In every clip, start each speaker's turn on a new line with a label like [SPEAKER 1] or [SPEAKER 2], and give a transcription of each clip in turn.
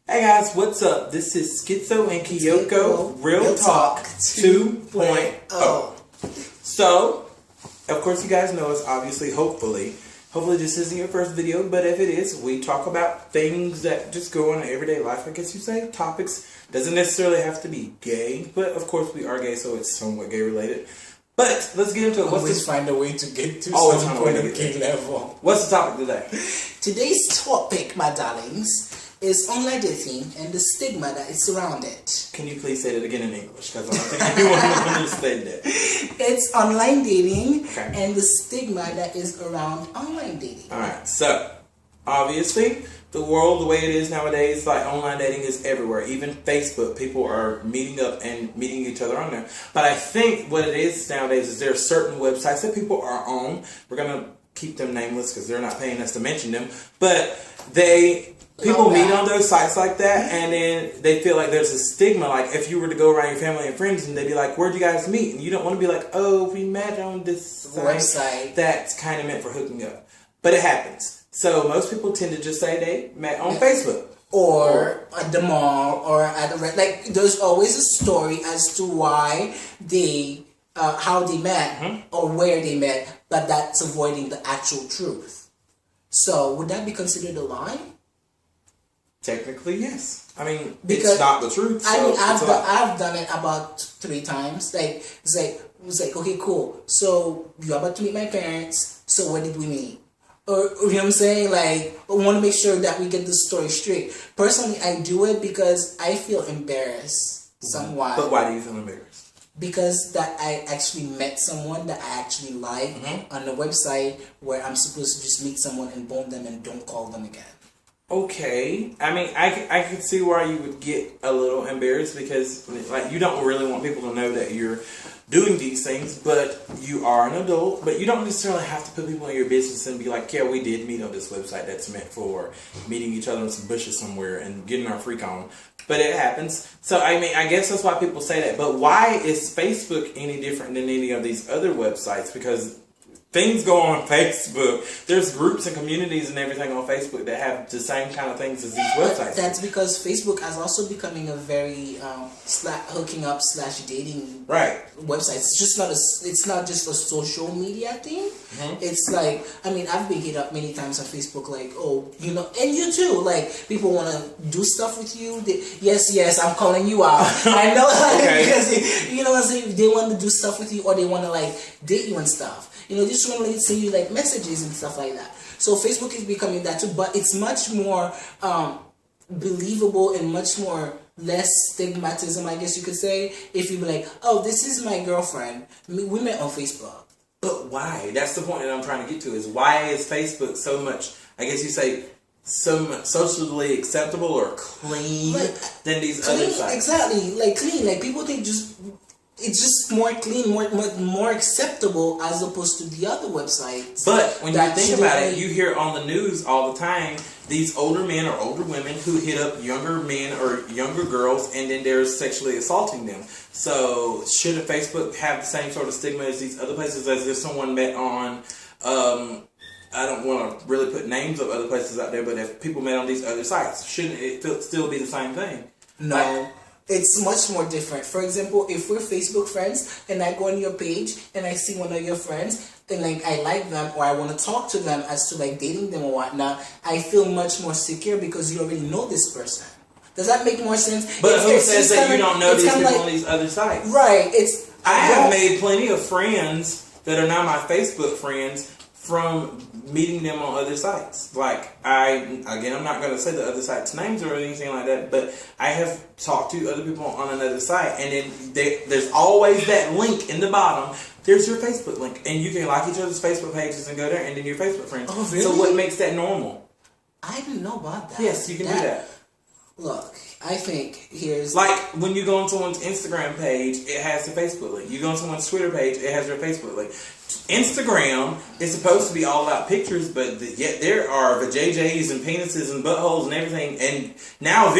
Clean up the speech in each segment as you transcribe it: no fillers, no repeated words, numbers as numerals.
[SPEAKER 1] Hey guys, what's up? This is Skitzo and Kiyoko Real Talk 2.0. So, of course you guys know us, obviously, hopefully this isn't your first video, but if it is, we talk about things that just go on in everyday life, I guess you say. Topics. Doesn't necessarily have to be gay, but of course we are gay, so it's somewhat gay related. But let's get into it.
[SPEAKER 2] Always find a way to get to some point of gay level.
[SPEAKER 1] What's the topic today?
[SPEAKER 2] Today's topic, my darlings, is online dating and the stigma that is around it.
[SPEAKER 1] Can you please say that again in English? Because I don't think anyone will understand that.
[SPEAKER 2] It's online dating and the stigma that is around online dating.
[SPEAKER 1] Alright, so obviously the world, the way it is nowadays, like online dating is everywhere. Even Facebook, people are meeting up and meeting each other on there. But I think what it is nowadays is there are certain websites that people are on. We're going to keep them nameless because they're not paying us to mention them. But people meet on those sites like that, and then they feel like there's a stigma. Like if you were to go around your family and friends and they'd be like, where'd you guys meet? And you don't want to be like, oh, we met on this website that's kind of meant for hooking up. But it happens. So most people tend to just say they met on Facebook.
[SPEAKER 2] Or at the mall, or at the like. There's always a story as to why they, how they met, or where they met, but that's avoiding the actual truth. So would that be considered a lie?
[SPEAKER 1] Technically, yes. I mean, because it's not the truth. So
[SPEAKER 2] I mean, I've done it about 3 times. Like it's like okay, cool. So you're about to meet my parents. So where did we meet? Or you know what I'm saying? Like, I want to make sure that we get the story straight. Personally, I do it because I feel embarrassed somewhat.
[SPEAKER 1] But why do you feel embarrassed?
[SPEAKER 2] Because that I actually met someone that I actually like on the website where I'm supposed to just meet someone and bone them and don't call them again.
[SPEAKER 1] Okay. I mean, I can see why you would get a little embarrassed because like you don't really want people to know that you're doing these things, but you are an adult, but you don't necessarily have to put people in your business and be like, yeah, we did meet on this website that's meant for meeting each other in some bushes somewhere and getting our freak on. But it happens. So, I mean, I guess that's why people say that. But why is Facebook any different than any of these other websites? Because things go on Facebook. There's groups and communities and everything on Facebook that have the same kind of things as these websites.
[SPEAKER 2] That's because Facebook is also becoming a very hooking up / dating website. It's not just a social media thing. It's like, I mean, I've been hit up many times on Facebook like, oh, you know, and you too. Like people want to do stuff with you. Yes, I'm calling you out. I know, because you know what I'm saying. They want to do stuff with you, or they want to like date you and stuff. You know, just want to send you like messages and stuff like that. So Facebook is becoming that too, but it's much more believable and much more less stigmatism, I guess you could say, if you be like, oh, this is my girlfriend. We met on Facebook.
[SPEAKER 1] But why? That's the point that I'm trying to get to, is why is Facebook so much, I guess you say, so much socially acceptable or clean than these other sites?
[SPEAKER 2] Exactly, like clean. Like people think it's just more clean, more acceptable as opposed to the other websites.
[SPEAKER 1] But when you think about it, you hear on the news all the time these older men or older women who hit up younger men or younger girls and then they're sexually assaulting them. So shouldn't Facebook have the same sort of stigma as these other places, as if someone met on, I don't want to really put names of other places out there, but if people met on these other sites, shouldn't it still be the same thing?
[SPEAKER 2] No. It's much more different. For example, if we're Facebook friends and I go on your page and I see one of your friends and like I like them or I want to talk to them as to like dating them or whatnot, I feel much more secure because you already know this person. Does that make more sense?
[SPEAKER 1] But who says that you don't know these people on these other sites?
[SPEAKER 2] Right.
[SPEAKER 1] I have made plenty of friends that are now my Facebook friends from meeting them on other sites. Like, I'm not going to say the other sites' names or anything like that, but I have talked to other people on another site, and then there's always that link in the bottom. There's your Facebook link, and you can like each other's Facebook pages and go there, and then your Facebook friends.
[SPEAKER 2] Oh, really?
[SPEAKER 1] So what makes that normal?
[SPEAKER 2] I didn't know about that.
[SPEAKER 1] Yes, you can do that.
[SPEAKER 2] Look, I think here's...
[SPEAKER 1] Like, when you go on someone's Instagram page, it has the Facebook link. You go on someone's Twitter page, it has their Facebook link. Instagram is supposed to be all about pictures, but yet there are vajayjays and penises and buttholes and everything, and now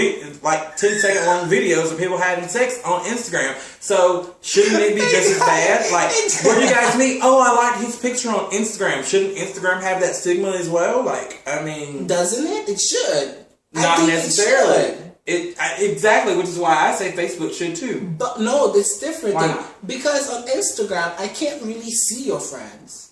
[SPEAKER 1] like 10-second long videos of people having sex on Instagram. So shouldn't it be just as bad? Like, where do you guys meet? Oh, I like his picture on Instagram. Shouldn't Instagram have that stigma as well? Like, I mean,
[SPEAKER 2] doesn't it? It should.
[SPEAKER 1] Not necessarily. Exactly, which is why I say Facebook should too.
[SPEAKER 2] But no, it's different.
[SPEAKER 1] Why not?
[SPEAKER 2] Because on Instagram, I can't really see your friends.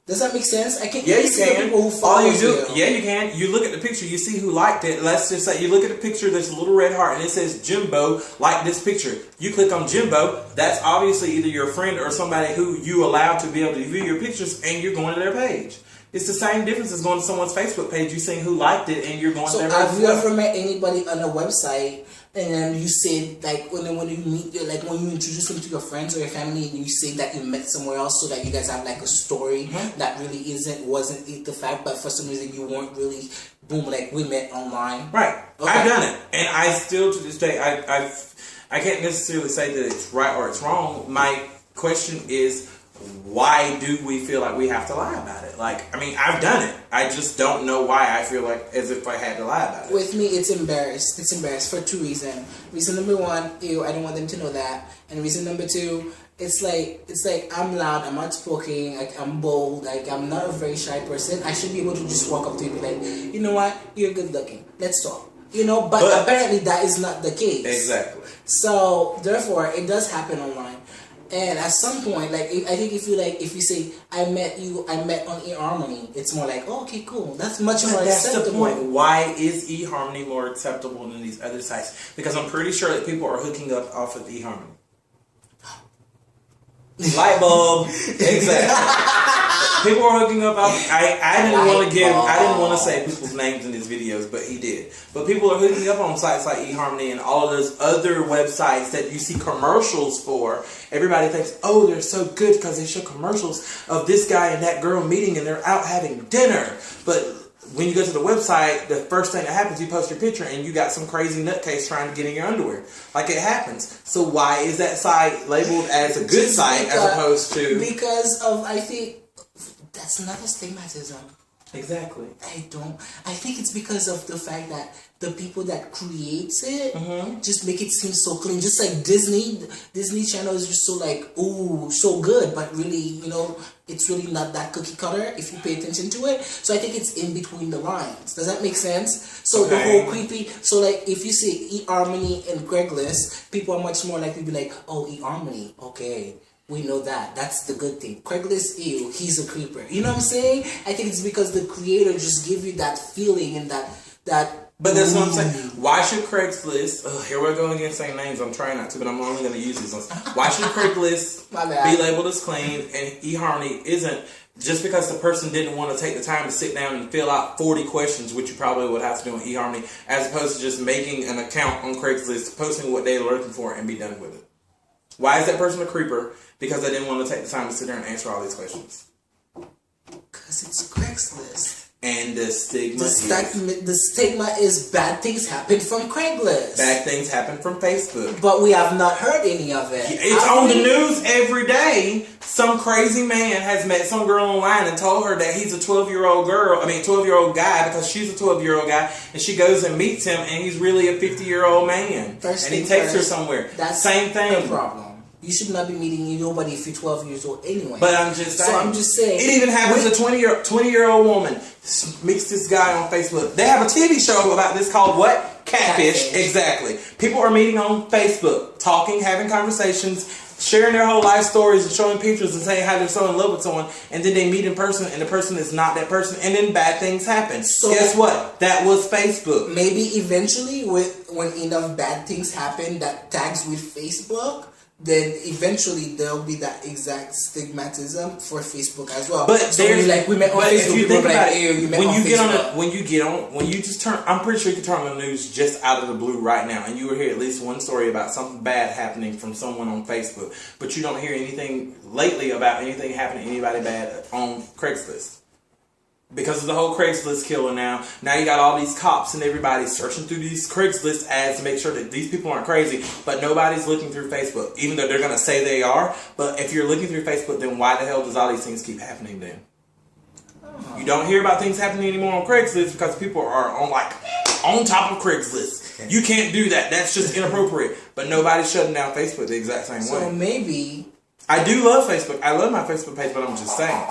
[SPEAKER 2] Does that make sense? I can't
[SPEAKER 1] Yeah,
[SPEAKER 2] really
[SPEAKER 1] you
[SPEAKER 2] see
[SPEAKER 1] can.
[SPEAKER 2] the people who follow you.
[SPEAKER 1] Yeah, you can. You look at the picture, you see who liked it. Let's just say you look at the picture, there's a little red heart, and it says Jimbo liked this picture. You click on Jimbo, that's obviously either your friend or somebody who you allow to be able to view your pictures, and you're going to their page. It's the same difference as going to someone's Facebook page. You seeing who liked it, and you're going to their page.
[SPEAKER 2] So have you ever met anybody on a website, and then you said, like, when you meet, like, when you introduce them to your friends or your family, and you say that you met somewhere else, so that you guys have, like, a story that really wasn't the fact, but for some reason you weren't really, boom, like, we met online?
[SPEAKER 1] Right.
[SPEAKER 2] Okay.
[SPEAKER 1] I've done it. And I still, to this day, I can't necessarily say that it's right or it's wrong. My question is, why do we feel like we have to lie about it? Like, I mean, I've done it. I just don't know why I feel like as if I had to lie about it.
[SPEAKER 2] With me, it's embarrassed. It's embarrassed for two reasons. Reason number one, I don't want them to know that. And reason number two, it's like I'm loud, I'm outspoken, like I'm bold, like I'm not a very shy person. I should be able to just walk up to you and be like, you know what, you're good looking. Let's talk. You know, but apparently that is not the case.
[SPEAKER 1] Exactly.
[SPEAKER 2] So therefore, it does happen online. And at some point, like, I think if you say, I met on eHarmony, it's more like, oh, okay, cool. That's much more acceptable.
[SPEAKER 1] That's the point. Why is eHarmony more acceptable than these other sites? Because I'm pretty sure that people are hooking up off of eHarmony. Light bulb. Exactly. People are hooking up. I didn't want to say people's names in these videos, but he did. But people are hooking up on sites like eHarmony and all of those other websites that you see commercials for. Everybody thinks, oh, they're so good because they show commercials of this guy and that girl meeting and they're out having dinner. But when you go to the website, the first thing that happens, you post your picture and you got some crazy nutcase trying to get in your underwear. Like, it happens. So why is that site labeled as a good site as opposed to...
[SPEAKER 2] Because of, I think, that's another stigmatism.
[SPEAKER 1] Exactly.
[SPEAKER 2] I think it's because of the fact that the people that creates it just make it seem so clean. Just like Disney Channel is just so like, ooh, so good, but really, you know, it's really not that cookie cutter if you pay attention to it. So I think it's in between the lines. Does that make sense? So the whole creepy, so like if you say eHarmony and Craigslist, people are much more likely to be like, oh, eHarmony, okay. We know that. That's the good thing. Craigslist, ew, he's a creeper. You know what I'm saying? I think it's because the creator just give you that feeling and that.
[SPEAKER 1] But that's what I'm saying. Why should Craigslist? Here we go again saying names. I'm trying not to, but I'm only going to use these ones. Why should Craigslist be labeled as clean and eHarmony isn't? Just because the person didn't want to take the time to sit down and fill out 40 questions, which you probably would have to do on eHarmony, as opposed to just making an account on Craigslist, posting what they're looking for, and be done with it. Why is that person a creeper? Because they didn't want to take the time to sit there and answer all these questions.
[SPEAKER 2] Because it's Craigslist.
[SPEAKER 1] And the stigma
[SPEAKER 2] the stigma is bad things happen from Craigslist.
[SPEAKER 1] Bad things happen from Facebook.
[SPEAKER 2] But we have not heard any of it.
[SPEAKER 1] It's on the news every day. Some crazy man has met some girl online and told her that he's a 12-year-old guy because she's a 12-year-old guy, and she goes and meets him and he's really a 50-year-old man. And he takes her somewhere.
[SPEAKER 2] That's
[SPEAKER 1] same thing.
[SPEAKER 2] The problem. You should not be meeting nobody if you're 12 years old anyway.
[SPEAKER 1] But I'm just saying.
[SPEAKER 2] So I'm just saying.
[SPEAKER 1] It even happens. A 20-year-old woman meets this guy on Facebook. They have a TV show about this called what? Catfish. Exactly. People are meeting on Facebook, talking, having conversations, sharing their whole life stories and showing pictures and saying how they're so in love with someone, and then they meet in person and the person is not that person, and then bad things happen. So guess what? That was Facebook.
[SPEAKER 2] Maybe eventually, when enough bad things happen that tags with Facebook, then eventually there'll be that exact stigmatism for Facebook as well.
[SPEAKER 1] But
[SPEAKER 2] so like we met on Facebook,
[SPEAKER 1] if you think about
[SPEAKER 2] like,
[SPEAKER 1] it, when you just turn, I'm pretty sure you can turn on the news just out of the blue right now, and you will hear at least one story about something bad happening from someone on Facebook, but you don't hear anything lately about anything happening to anybody bad on Craigslist. Because of the whole Craigslist killer now you got all these cops and everybody searching through these Craigslist ads to make sure that these people aren't crazy, but nobody's looking through Facebook, even though they're going to say they are. But if you're looking through Facebook, then why the hell does all these things keep happening then? You don't hear about things happening anymore on Craigslist because people are on top of Craigslist. You can't do that. That's just inappropriate. But nobody's shutting down Facebook the exact same way.
[SPEAKER 2] So maybe...
[SPEAKER 1] I do love Facebook. I love my Facebook page, but I'm just saying.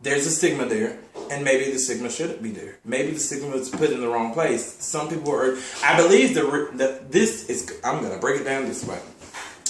[SPEAKER 1] there's a stigma there, and maybe the stigma shouldn't be there. Maybe the stigma was put in the wrong place. Some people are, I believe I'm going to break it down this way.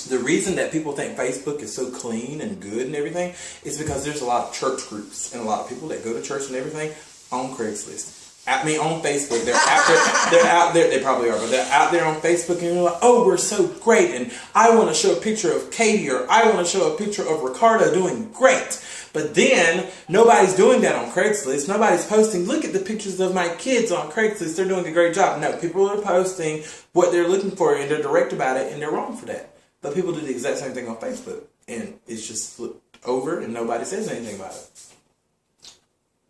[SPEAKER 1] The reason that people think Facebook is so clean and good and everything is because there's a lot of church groups and a lot of people that go to church and everything on Craigslist. I mean, on Facebook, they're out there, they probably are, but they're out there on Facebook and you're like, oh, we're so great, and I want to show a picture of Katie, or I want to show a picture of Ricardo doing great. But then, nobody's doing that on Craigslist. Nobody's posting, look at the pictures of my kids on Craigslist, they're doing a great job. No, people are posting what they're looking for, and they're direct about it, and they're wrong for that. But people do the exact same thing on Facebook, and it's just flipped over, and nobody says anything about it.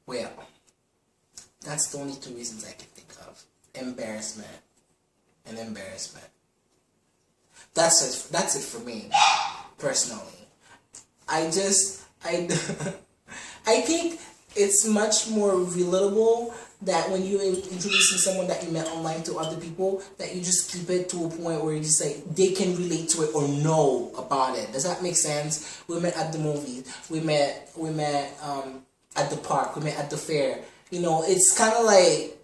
[SPEAKER 2] Well, that's the only two reasons I can think of. Embarrassment and embarrassment. That's it for me, personally. I think it's much more relatable that when you're introducing someone that you met online to other people, that you just keep it to a point where you just like, they can relate to it or know about it. Does that make sense? We met at the movies. We met at the park. We met at the fair. You know, it's kind of like,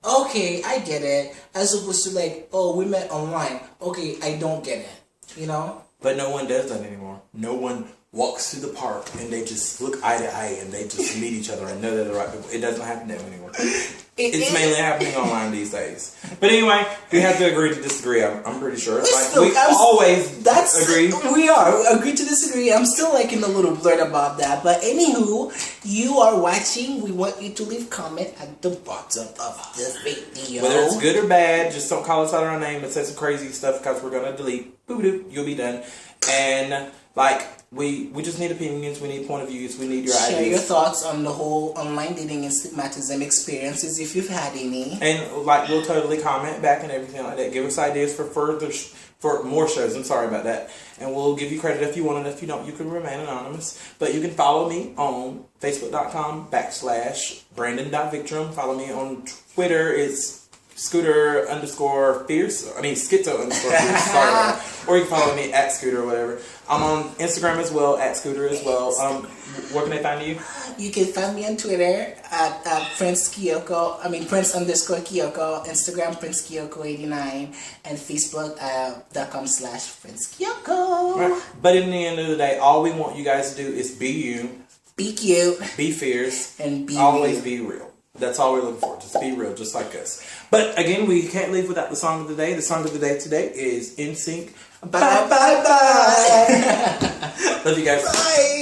[SPEAKER 2] okay, I get it. As opposed to like, oh, we met online. Okay, I don't get it. You know?
[SPEAKER 1] But no one does that anymore. No one walks through the park and they just look eye to eye and they just meet each other and know they're the right people. It doesn't happen that way anymore. It's mainly happening online these days. But anyway, we have to agree to disagree. I'm pretty sure. We always agree.
[SPEAKER 2] We agree to disagree. I'm still like in a little blurred about that. But anywho, you are watching. We want you to leave comment at the bottom of the video.
[SPEAKER 1] Whether it's good or bad, just don't call us out our name and say some crazy stuff because we're gonna delete. Boop-a-doop, you'll be done. And like. We just need opinions, we need point of views, we need your ideas.
[SPEAKER 2] Share your thoughts on the whole online dating and stigmatism experiences if you've had any.
[SPEAKER 1] And like we'll totally comment back and everything like that. Give us ideas for more shows. I'm sorry about that. And we'll give you credit if you want, and if you don't, you can remain anonymous. But you can follow me on Facebook.com/Brandon.Victrum. Follow me on Twitter. It's Scooter_Fierce. I mean Skitzo_Fierce. Sorry. Or you can follow me at Scooter or whatever. I'm on Instagram as well, at Scooter as well. Where can they find you?
[SPEAKER 2] You can find me on Twitter at Prince Kiyoko. I mean Prince_Kiyoko. Instagram Prince Kiyoko89, and Facebook.com/Prince Kiyoko.
[SPEAKER 1] Right. But in the end of the day, all we want you guys to do is be you,
[SPEAKER 2] be cute,
[SPEAKER 1] be fierce,
[SPEAKER 2] and
[SPEAKER 1] always be real. That's all we're looking for. Just be real, just like us. But again, we can't leave without the song of the day. The song of the day today is NSYNC. Bye, bye, bye. Love you guys.
[SPEAKER 2] Bye.